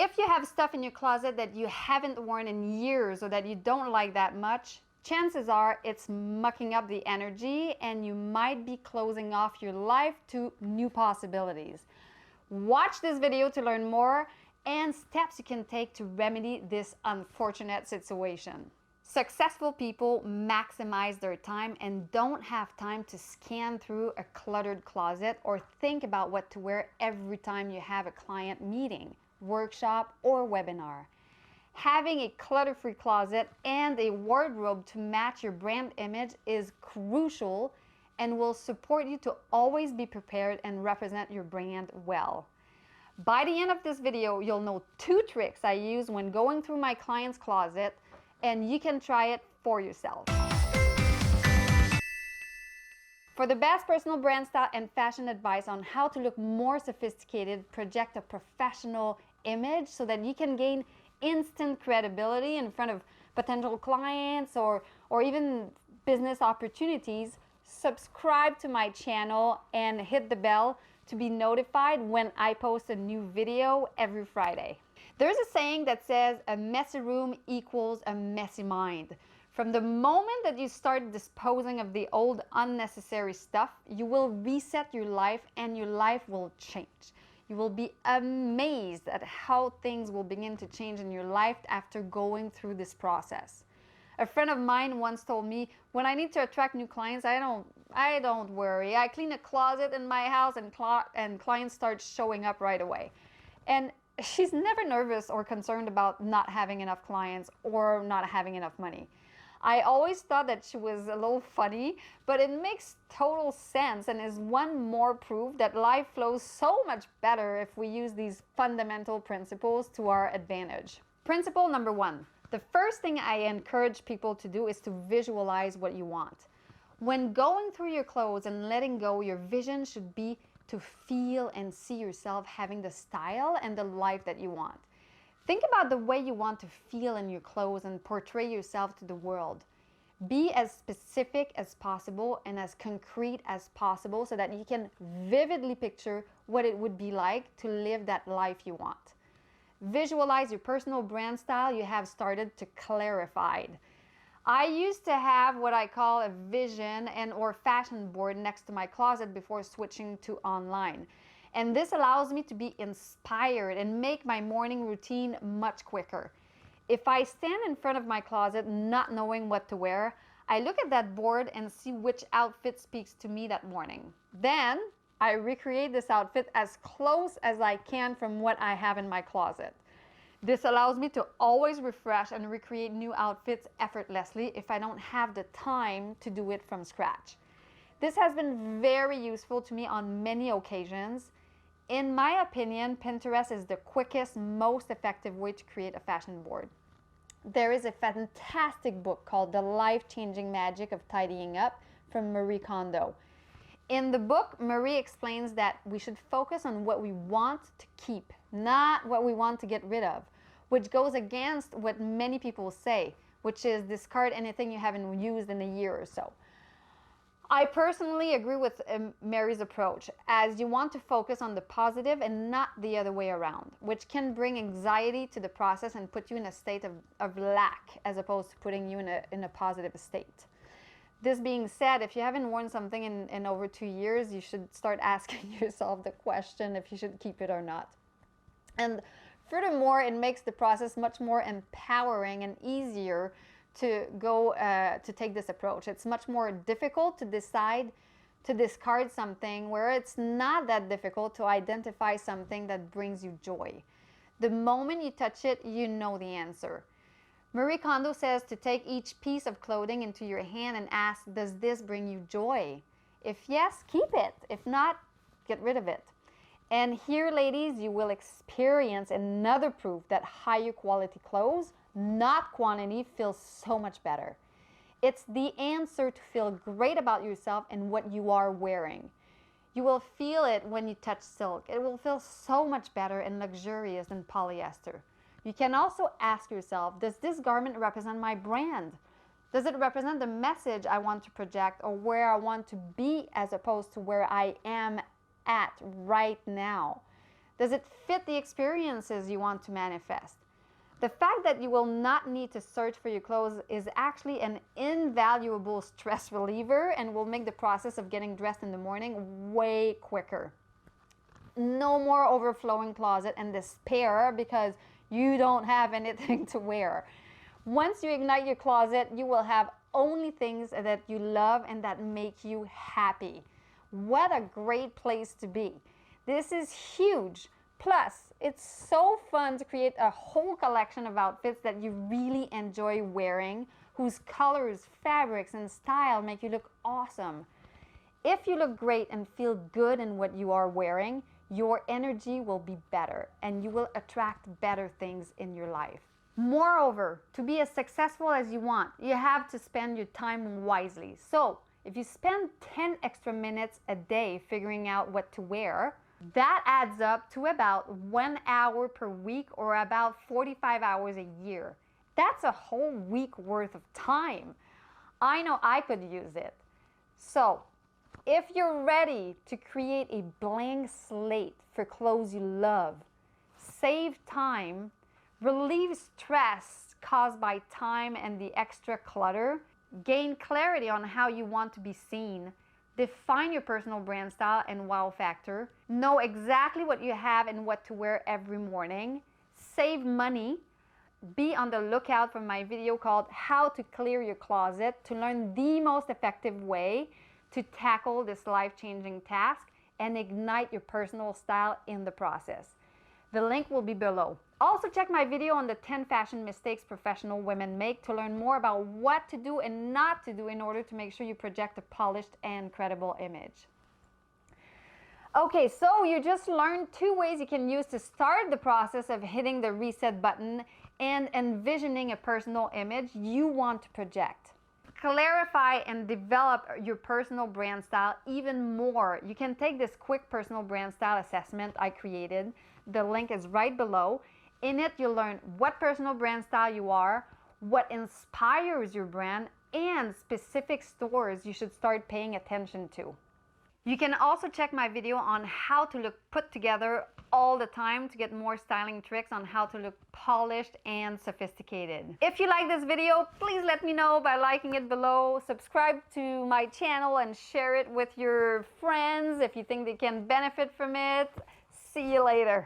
If you have stuff in your closet that you haven't worn in years or that you don't like that much, chances are it's mucking up the energy and you might be closing off your life to new possibilities. Watch this video to learn more and steps you can take to remedy this unfortunate situation. Successful people maximize their time and don't have time to scan through a cluttered closet or think about what to wear every time you have a client meeting, workshop, or webinar. Having a clutter-free closet and a wardrobe to match your brand image is crucial and will support you to always be prepared and represent your brand well. By the end of this video, you'll know 2 tricks I use when going through my client's closet, and you can try it for yourself. For the best personal brand style and fashion advice on how to look more sophisticated, project a professional image so that you can gain instant credibility in front of potential clients or even business opportunities, subscribe to my channel and hit the bell to be notified when I post a new video every Friday. There's a saying that says a messy room equals a messy mind. From the moment that you start disposing of the old unnecessary stuff, you will reset your life and your life will change. You will be amazed at how things will begin to change in your life after going through this process. A friend of mine once told me, when I need to attract new clients, I don't worry. I clean a closet in my house and clients start showing up right away. And she's never nervous or concerned about not having enough clients or not having enough money. I always thought that she was a little funny, but it makes total sense and is one more proof that life flows so much better if we use these fundamental principles to our advantage. Principle number 1. The first thing I encourage people to do is to visualize what you want. When going through your clothes and letting go, your vision should be to feel and see yourself having the style and the life that you want. Think about the way you want to feel in your clothes and portray yourself to the world. Be as specific as possible and as concrete as possible so that you can vividly picture what it would be like to live that life you want. Visualize your personal brand style you have started to clarify. I used to have what I call a vision or fashion board next to my closet before switching to online. And this allows me to be inspired and make my morning routine much quicker. If I stand in front of my closet not knowing what to wear, I look at that board and see which outfit speaks to me that morning. Then I recreate this outfit as close as I can from what I have in my closet. This allows me to always refresh and recreate new outfits effortlessly if I don't have the time to do it from scratch. This has been very useful to me on many occasions. In my opinion, Pinterest is the quickest, most effective way to create a fashion board. There is a fantastic book called The Life-Changing Magic of Tidying Up from Marie Kondo. In the book, Marie explains that we should focus on what we want to keep, not what we want to get rid of, which goes against what many people say, which is discard anything you haven't used in a year or so. I personally agree with Mary's approach, as you want to focus on the positive and not the other way around, which can bring anxiety to the process and put you in a state of lack as opposed to putting you in a positive state. This being said, if you haven't worn something in over 2 years, you should start asking yourself the question if you should keep it or not. And furthermore, it makes the process much more empowering and easier to take this approach. It's much more difficult to decide to discard something where it's not that difficult to identify something that brings you joy. The moment you touch it, you know the answer. Marie Kondo says to take each piece of clothing into your hand and ask, does this bring you joy? If yes, keep it. If not, get rid of it. And here, ladies, you will experience another proof that higher quality clothes, not quantity, feels so much better. It's the answer to feel great about yourself and what you are wearing. You will feel it when you touch silk. It will feel so much better and luxurious than polyester. You can also ask yourself, does this garment represent my brand? Does it represent the message I want to project or where I want to be as opposed to where I am at right now? Does it fit the experiences you want to manifest? The fact that you will not need to search for your clothes is actually an invaluable stress reliever and will make the process of getting dressed in the morning way quicker. No more overflowing closet and despair because you don't have anything to wear. Once you ignite your closet, you will have only things that you love and that make you happy. What a great place to be. This is huge. Plus, it's so fun to create a whole collection of outfits that you really enjoy wearing, whose colors, fabrics, and style make you look awesome. If you look great and feel good in what you are wearing, your energy will be better and you will attract better things in your life. Moreover, to be as successful as you want, you have to spend your time wisely. So, if you spend 10 extra minutes a day figuring out what to wear, that adds up to about 1 hour per week or about 45 hours a year. That's a whole week worth of time. I know I could use it. So, if you're ready to create a blank slate for clothes you love, save time, relieve stress caused by time and the extra clutter, gain clarity on how you want to be seen, define your personal brand style and wow factor, know exactly what you have and what to wear every morning, save money, be on the lookout for my video called How to Clear Your Closet to learn the most effective way to tackle this life-changing task and ignite your personal style in the process. The link will be below. Also check my video on the 10 fashion mistakes professional women make to learn more about what to do and not to do in order to make sure you project a polished and credible image. Okay, so you just learned 2 ways you can use to start the process of hitting the reset button and envisioning a personal image you want to project. Clarify and develop your personal brand style even more. You can take this quick personal brand style assessment I created. The link is right below. In it, you'll learn what personal brand style you are, what inspires your brand, and specific stores you should start paying attention to. You can also check my video on how to look put together all the time to get more styling tricks on how to look polished and sophisticated. If you like this video, please let me know by liking it below. Subscribe to my channel and share it with your friends if you think they can benefit from it. See you later.